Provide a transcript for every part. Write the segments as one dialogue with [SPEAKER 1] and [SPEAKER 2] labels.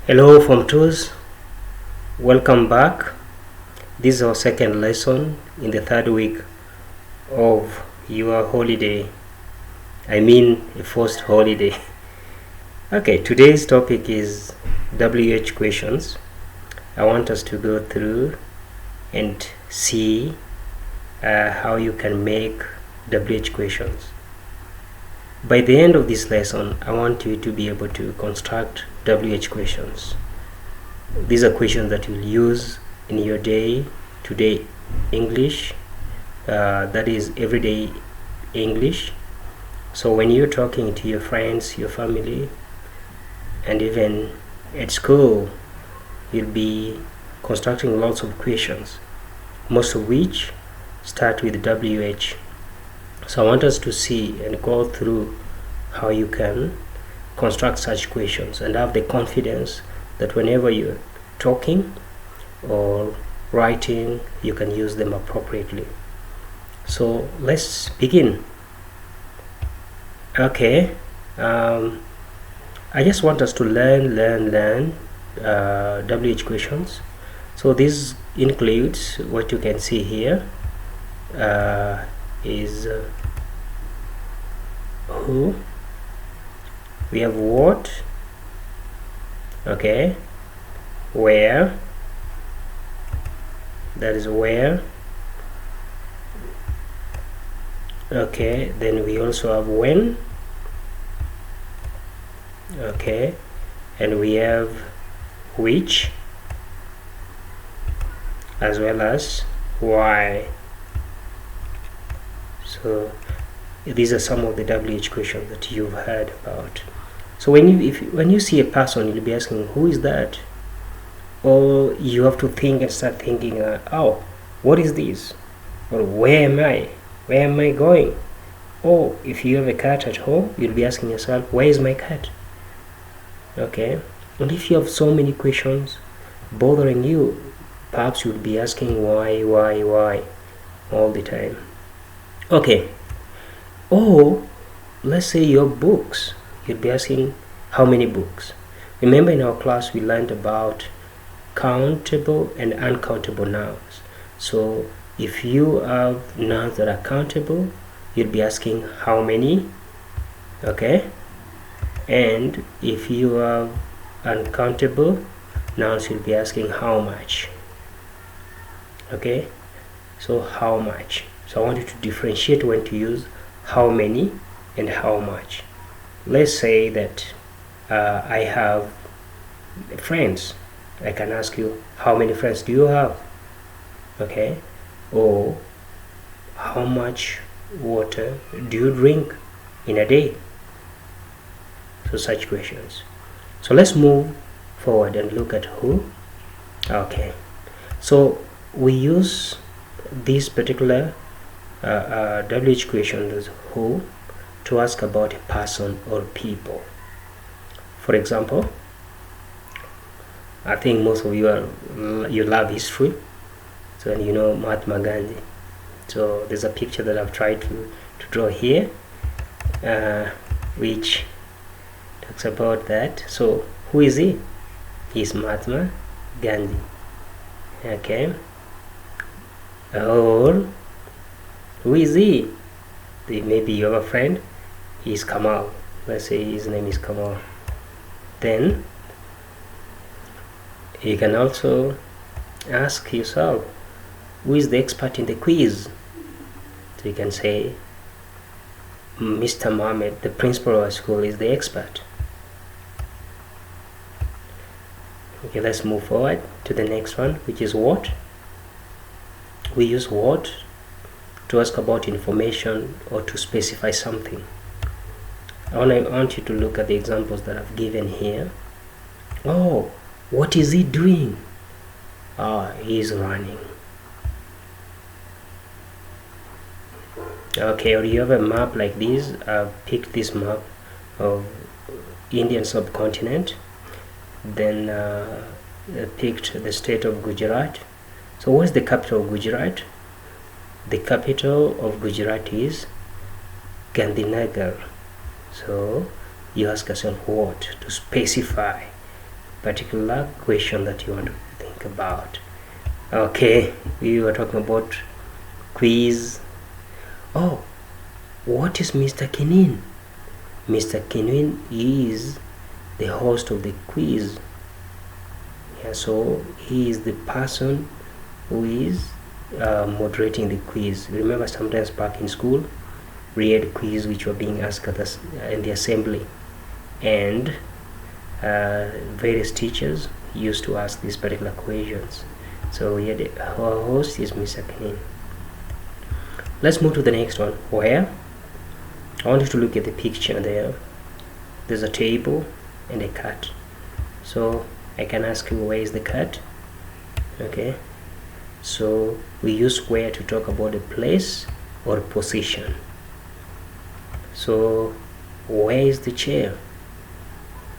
[SPEAKER 1] Hello Form2s, welcome back. This is our second lesson in the third week of your holiday. I mean a forced holiday. Okay, today's topic is WH questions. I want us to go through and see how you can make WH questions. By the end of this lesson, I want you to be able to construct WH questions. These are questions that you'll use in your day-to-day English, that is everyday English. So when you're talking to your friends, your family, and even at school, you'll be constructing lots of questions, most of which start with WH. So I want us to see and go through how you can construct such questions and have the confidence that whenever you're talking or writing, you can use them appropriately. So let's begin. Okay, I just want us to learn WH questions. So this includes what you can see here is who, we have what, okay, where, that is where, okay, then we also have when, okay, and we have which, as well as why. So these are some of the WH questions that you've heard about. So when you see a person, you'll be asking, who is that? Or you have to think and start thinking, oh, what is this? Or where am I going? Or if you have a cat at home, you'll be asking yourself, where is my cat? Okay, and if you have so many questions bothering you, perhaps you'll be asking why all the time. Okay, or let's say your books, you'll be asking how many books. Remember in our class we learned about countable and uncountable nouns. So if you have nouns that are countable, you'll be asking how many, okay, and if you have uncountable nouns, you'll be asking how much, okay. So how much. So I want you to differentiate when to use how many and how much. Let's say that I have friends. I can ask you, how many friends do you have? Okay. Or how much water do you drink in a day? So such questions. So let's move forward and look at who. Okay. So we use this particular WH question as who to ask about a person or people. For example, I think most of you love history, so you know Mahatma Gandhi. So there's a picture that I've tried to draw here, which talks about that. So who is he? He's Mahatma Gandhi. Okay. Or who is he? Maybe you have a friend, he's Kamal. Let's say his name is Kamal. Then you can also ask yourself, who is the expert in the quiz? So you can say Mr. Mohammed, the principal of our school, is the expert. Okay, let's move forward to the next one, which is what. We use what to ask about information or to specify something. I want you to look at the examples that I've given here. Oh, what is he doing? He's running. Okay, or you have a map like this. I've picked this map of Indian subcontinent, then picked the state of Gujarat. So what's the capital of Gujarat? The capital of Gujarat is Gandhinagar. So you ask yourself what to specify particular question that you want to think about. Okay, we were talking about quiz. Oh, what is Mr. Kenin? Mr. Kenin is the host of the quiz. Yeah, so he is the person who is moderating the quiz. Remember, sometimes back in school we had quiz which were being asked in the assembly, and various teachers used to ask these particular questions. So yeah, our host is Mr. Kenin. Let's move to the next one. Where? I want you to look at the picture there. There's a table and a cat. So I can ask you, where is the cat? Okay, so we use where to talk about a place or position. So where is the chair?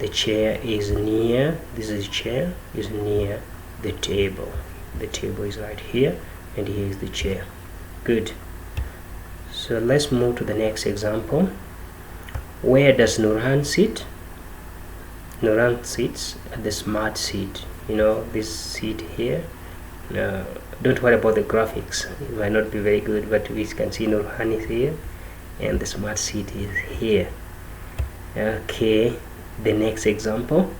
[SPEAKER 1] The chair is near, this is chair, is near the table. The table is right here, and here is the chair. Good. So let's move to the next example. Where does Nurhan sit? Nurhan sits at the smart seat. You know, this seat here. Don't worry about the graphics, it might not be very good, but we can see Nurhan is here and the smart seat is here. Okay, the next example.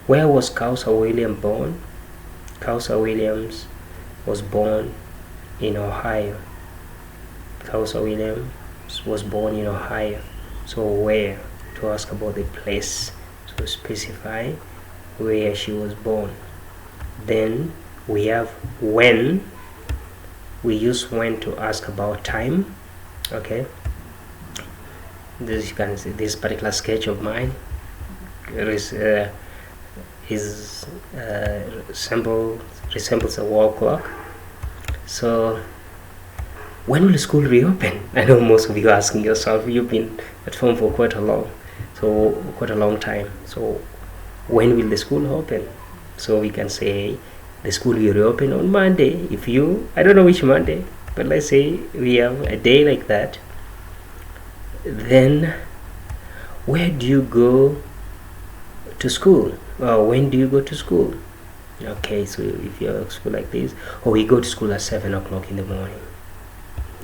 [SPEAKER 1] Where was Kausa Williams born? Kausa Williams was born in Ohio. Kausa Williams was born in Ohio. So where, to ask about the place, so specify where she was born. Then we have when. We use when to ask about time. Okay, this, you can see this particular sketch of mine resembles a wall clock. So when will school reopen? I know most of you are asking yourself, you've been at home for quite a long time. So when will the school open? So we can say the school will reopen on Monday. If you, I don't know which Monday, but let's say we have a day like that. Then where do you go to school? When do you go to school? Okay, so if you're at school like this, or we go to school at 7 o'clock in the morning.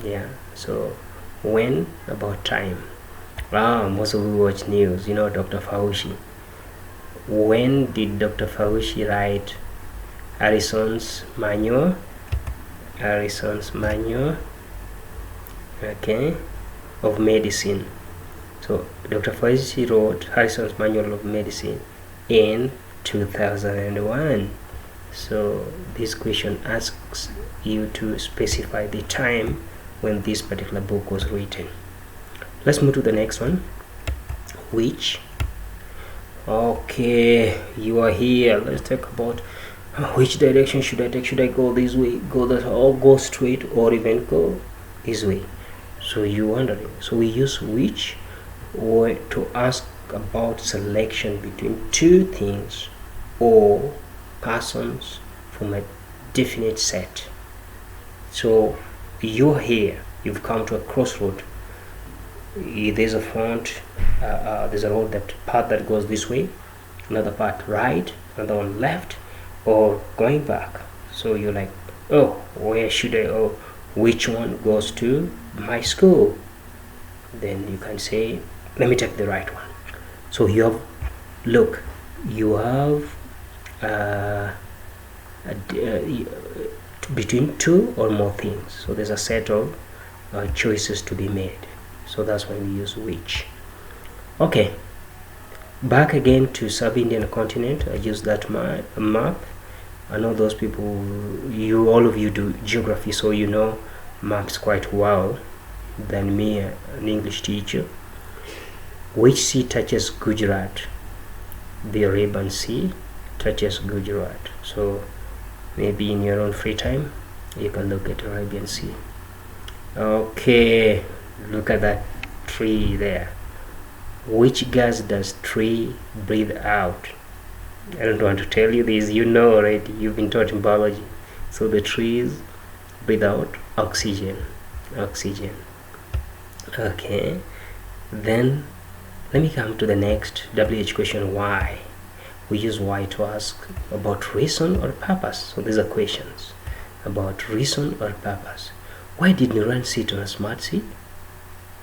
[SPEAKER 1] Yeah, so when, about time. Most of you watch news, you know, Dr. Fauci. When did Dr. Fauci write Harrison's manual? Okay, of medicine. So Dr. Fauci wrote Harrison's manual of medicine in 2001. So this question asks you to specify the time when this particular book was written. Let's move to the next one. Which? Okay, you are here. Let's talk about which direction should I take. Should I go this way, go that, or go straight, or even go this way? So you're wondering. So we use which or to ask about selection between two things or persons from a definite set. So you're here, you've come to a crossroad. There's a front, there's a road, that path that goes this way, another path right, another one left, or going back. So you're like, oh, where should I go? Which one goes to my school? Then you can say, let me take the right one. So you have, look, you have between two or more things. So there's a set of choices to be made. So that's why we use which. Okay, back again to sub-Indian continent. I use that map. I know those people, all of you do geography, so you know maps quite well than me, an English teacher. Which sea touches Gujarat? The Arabian Sea touches Gujarat. So maybe in your own free time you can look at Arabian Sea. Okay, look at that tree there. Which gas does tree breathe out? I don't want to tell you this, you know already, you've been taught in biology. So the trees breathe out oxygen. Okay, then let me come to the next WH question. Why we use why to ask about reason or purpose. So these are questions about reason or purpose. Why did Nuran sit on a smart seat?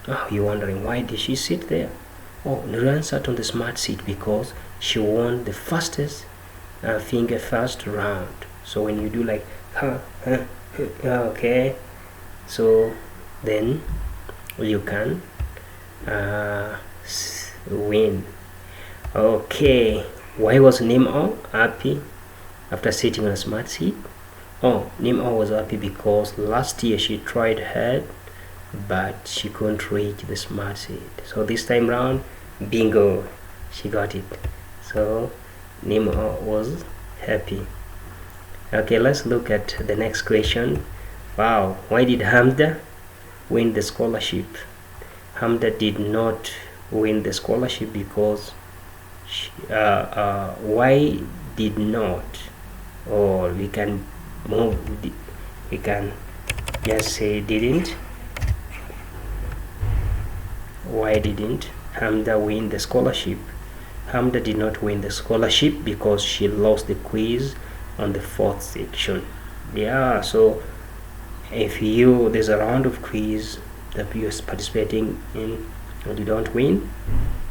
[SPEAKER 1] Oh, you're wondering, why did she sit there? Oh, Nuran sat on the smart seat because she won the fastest finger first round. So when you do like okay, so then you can win. Okay, why was Nemo happy after sitting on a smart seat? Oh, Nemo was happy because last year she tried hard but she couldn't reach the smart seat. So this time round, bingo, she got it. So Nemo was happy. Okay, let's look at the next question. Wow, why did Hamda win the scholarship? Hamda did not win the scholarship because she, why did not, or we can move, we can just say didn't. Why didn't Hamda win the scholarship? Hamda did not win the scholarship because she lost the quiz on the 4th section. Yeah, so if there's a round of quiz that you're participating in and you don't win,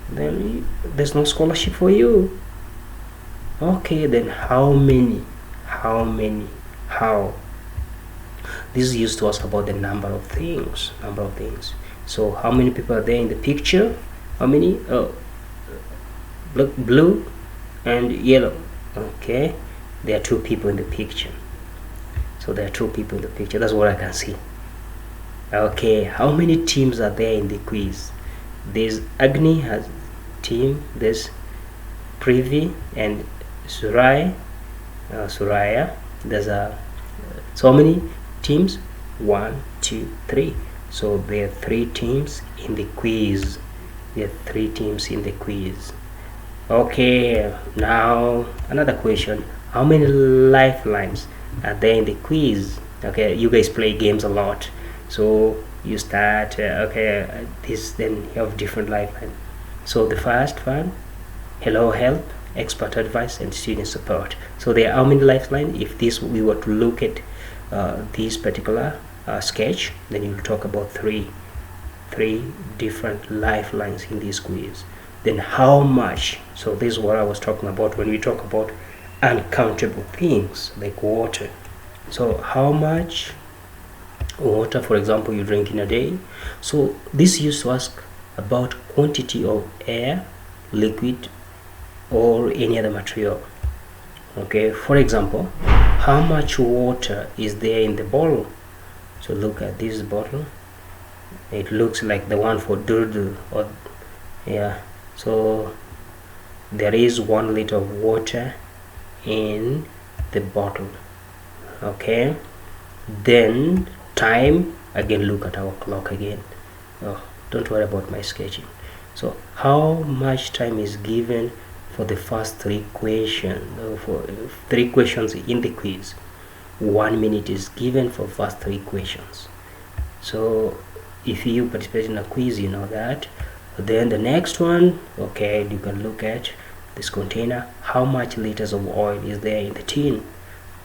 [SPEAKER 1] then there's no scholarship for you. Okay, then how? This is used to ask about the number of things. So how many people are there in the picture? How many? Oh, look, blue and yellow. Okay, there are 2 people in the picture. So there are 2 people in the picture. That's what I can see. Okay, how many teams are there in the quiz? There's Agni has team. There's Privi and Suraya. There's so many teams. 1, 2, 3. So there are 3 teams in the quiz. Okay, now another question. How many lifelines are there in the quiz? Okay, you guys play games a lot, so you start then you have different lifelines. So the first one, hello, help, expert advice, and student support. So there are how many lifelines? If we were to look at this particular sketch, then you will talk about three different lifelines in this quiz. Then how much? So this is what I was talking about when we talk about uncountable things like water. So how much water, for example, you drink in a day? So this used to ask about quantity of air, liquid, or any other material. Okay, for example, how much water is there in the bottle? So look at this bottle. It looks like the one for Durdu, or yeah. So there is 1 liter of water in the bottle. Okay, then time, again look at our clock again. Oh, don't worry about my sketching. So how much time is given for the first 3 questions, for 3 questions in the quiz? 1 minute is given for first 3 questions. So if you participate in a quiz, you know that. Then the next one, okay, you can look at this container. How much liters of oil is there in the tin?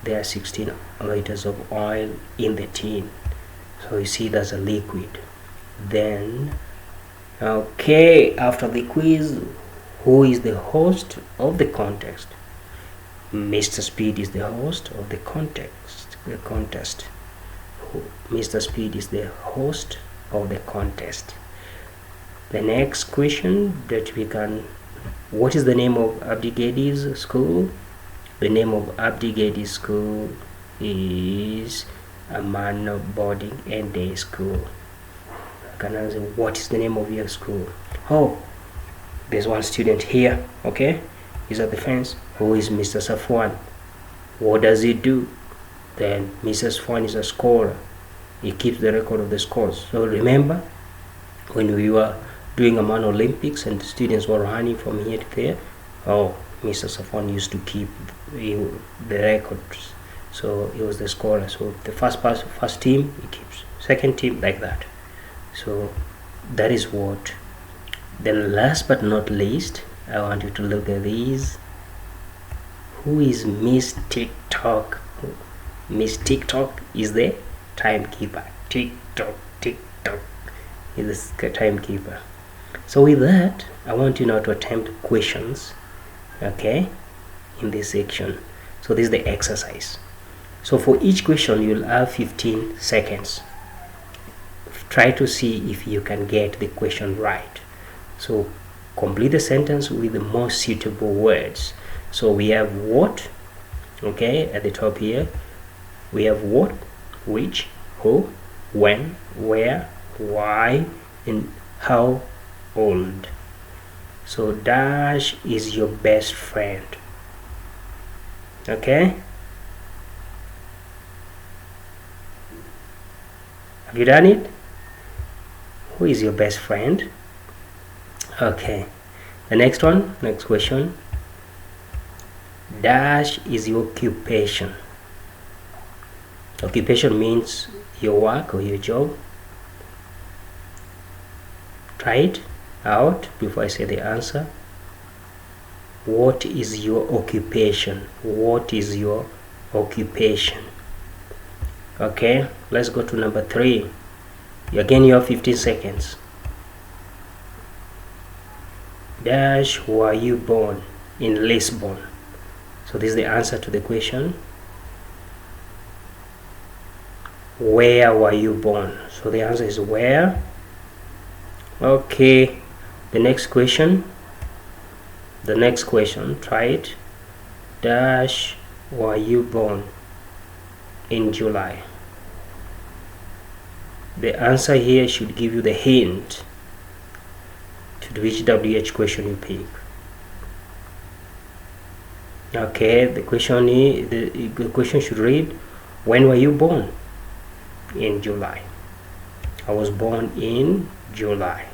[SPEAKER 1] There are 16 liters of oil in the tin. So you see that's a liquid. Then okay, after the quiz, who is the host of the contest? Mr. Speed is the host of the contest. Mr. Speed is the host of the contest. The next question that we can, what is the name of Abdigadi's school? The name of Abdigadi's school is Amano Boarding and Day School. I can answer, what is the name of your school? Oh, there's one student here, okay? He's at the fence. Who is Mr. Safwan? What does he do? Then Mr. Safwan is a scorer. He keeps the record of the scores. So remember when we were doing a man Olympics and the students were running from here to there, oh, Mr. Safwan used to keep the records. So he was the scorer. So the first team he keeps, second team, like that. So that is what. Then last but not least, I want you to look at these. Who is Miss TikTok? Miss TikTok is the timekeeper. TikTok is the timekeeper. So with that, I want you now to attempt questions, okay, in this section. So this is the exercise. So for each question, you'll have 15 seconds. Try to see if you can get the question right. So complete the sentence with the most suitable words. So we have what, okay, at the top here. We have what, which, who, when, where, why, and how old. So Dash is your best friend. Okay, have you done it? Who is your best friend? Okay, the next one, next question. Dash is your occupation. Occupation means your work or your job. Try it out before I say the answer. What is your occupation? What is your occupation? Okay, let's go to number 3. Again, you have 15 seconds. Dash, were you born in Lisbon? So this is the answer to the question. Where were you born? So the answer is where. Okay, the next question, try it. Dash, were you born in July? The answer here should give you the hint to which WH question you pick. Okay, the question should read, when were you born? In July. I was born in July.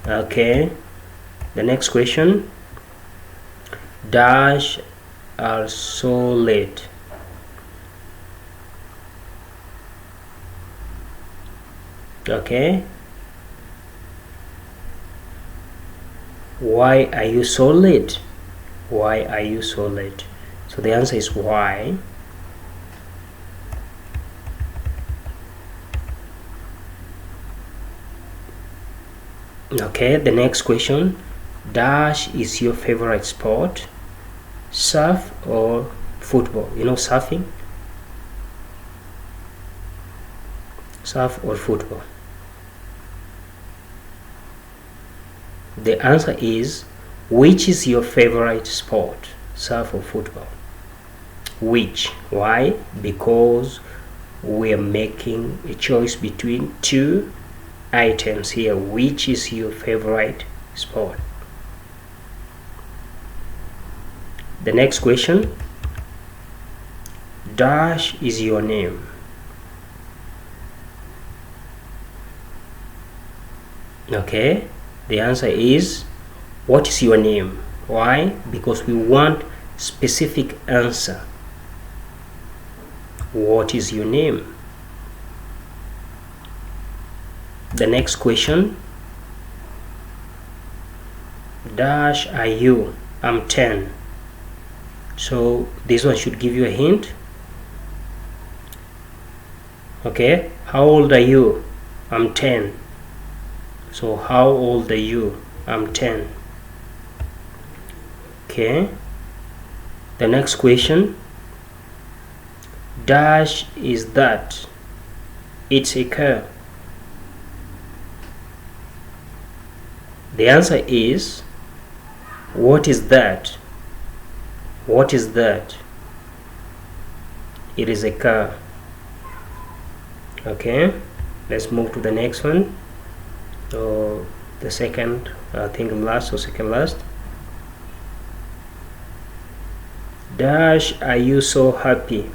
[SPEAKER 1] Okay, the next question. Dash are so late. Okay, why are you so late? Why are you so late? So the answer is why. Okay, the next question. Dash is your favorite sport? Surf or football? You know surfing? Surf or football? The answer is, which is your favorite sport? Surf or football? Which? Why? Because we are making a choice between 2 items here. Which is your favorite sport? The next question. Dash is your name. Okay, the answer is, what is your name? Why? Because we want specific answer. What is your name? The next question. Dash are you? I'm 10. So this one should give you a hint. Okay, how old are you? I'm 10. So how old are you? I'm 10. Okay, the next question. Dash is that? It's a car. The answer is, what is that? What is that? It is a car. Okay, let's move to the next one. So the second, I think last or second last. Dash, are you so happy?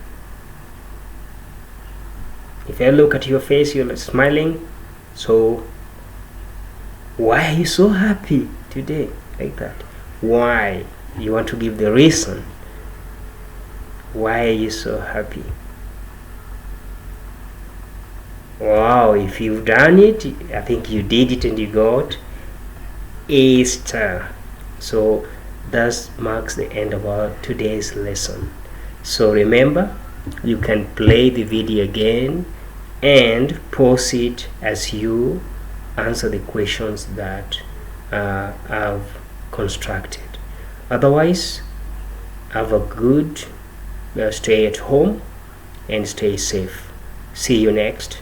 [SPEAKER 1] If I look at your face, you're smiling. So why are you so happy today? Like that. Why? You want to give the reason. Why are you so happy? Wow, if you've done it, I think you did it and you got a star. So thus marks the end of our today's lesson. So remember, you can play the video again and pause it as you answer the questions that I've constructed. Otherwise, have a good stay at home and stay safe. See you next.